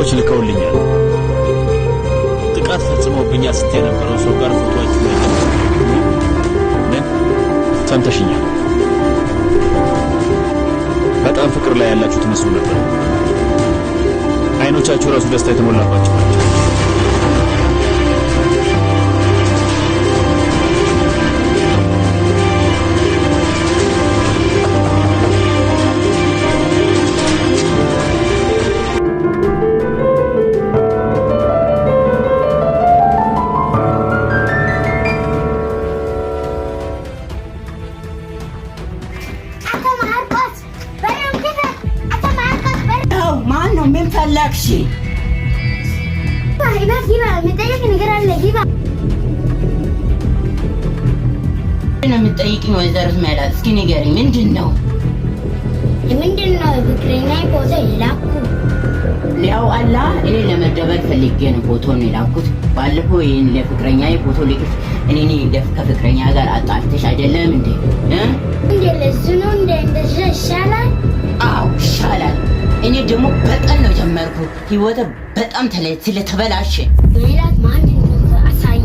ሰዎች ልከውልኛል። ጥቃት ፈጽመውብኛል ስትይ የነበረው ሰው ጋር ፎቶአችሁ ላይ ምን ሰምተሽኛል? በጣም ፍቅር ላይ ያላችሁ ትመስሉ ነበር። አይኖቻችሁ ራሱ ደስታ የተሞላባችሁ ናቸው። ምን ፈለግሽ? የምትጠይቂኝ ወይዘሮ ሜላት እስኪ ንገሪኝ፣ ምንድን ነው? ፍቅረኛዬ ፎቶ የላኩ ያው አላ እኔ ለመደበቅ ፈልጌ ነው ፎቶን የላኩት። ባለፈው ይሄን ለፍቅረኛዬ ፎቶ ልክሽ እኔ ከፍቅረኛ ጋር አጣልተሽ አይደለም እንዴ? ለሱ ነው እንደዛ ይሻላል። አዎ ይሻላል። እኔ ደግሞ በጣም ነው ጀመርኩ። ህይወቴ በጣም ስለተበላሸ ሜላት ማን እንደሆነ አሳይ።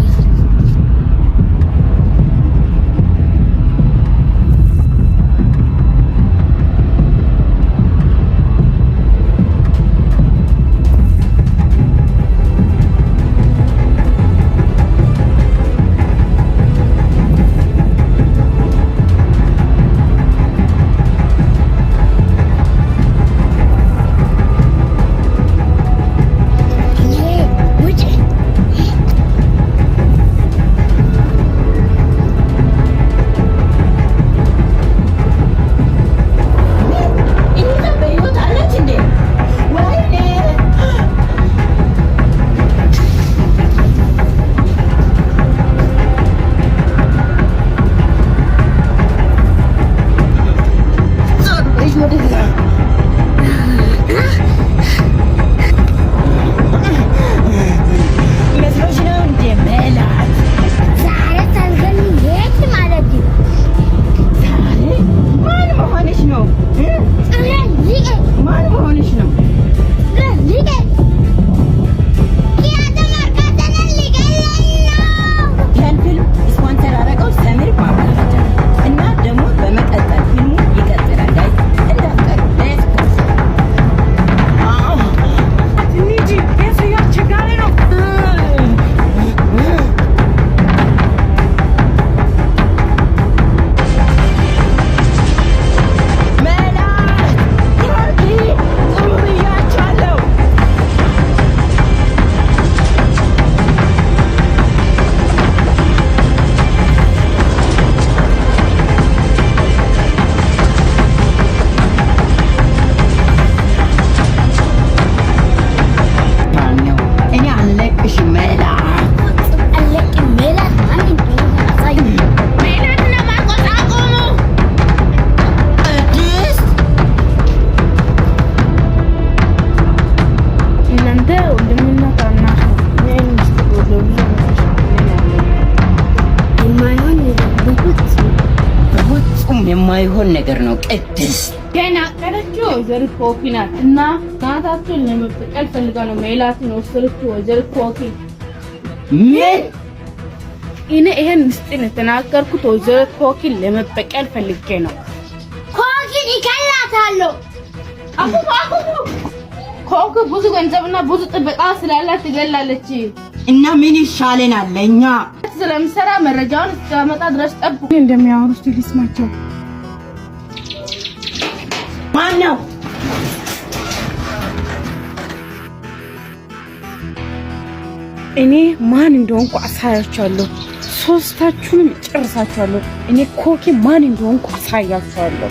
የማይሆን ነገር ነው። ቅድስ ገና ቀረችው ወይዘሪት ኮኪ ናት እና ናታችን ለመበቀል ፈልጋ ነው ሜላትን ወሰደችው ወይዘሪት ኮኪ። ምን? እኔ ይሄን ምስጢር የተናገርኩት ወይዘሪት ኮኪን ለመበቀል ፈልጌ ነው። ኮኪን ይከላታለሁ። ኮኪ ብዙ ገንዘብና ብዙ ጥበቃ ስላላት ትገላለች። እና ምን ይሻለናል ለኛ? ስለምሰራ መረጃውን እስከመጣ ድረስ ጠብቁ። እንደሚያወሩ እስቲ ልስማቸው። ማን ነው? እኔ ማን እንደሆንኩ አሳያችኋለሁ። ሶስታችሁንም ጨርሳችኋለሁ። እኔ ኮኪ ማን እንደሆንኩ አሳያችኋለሁ።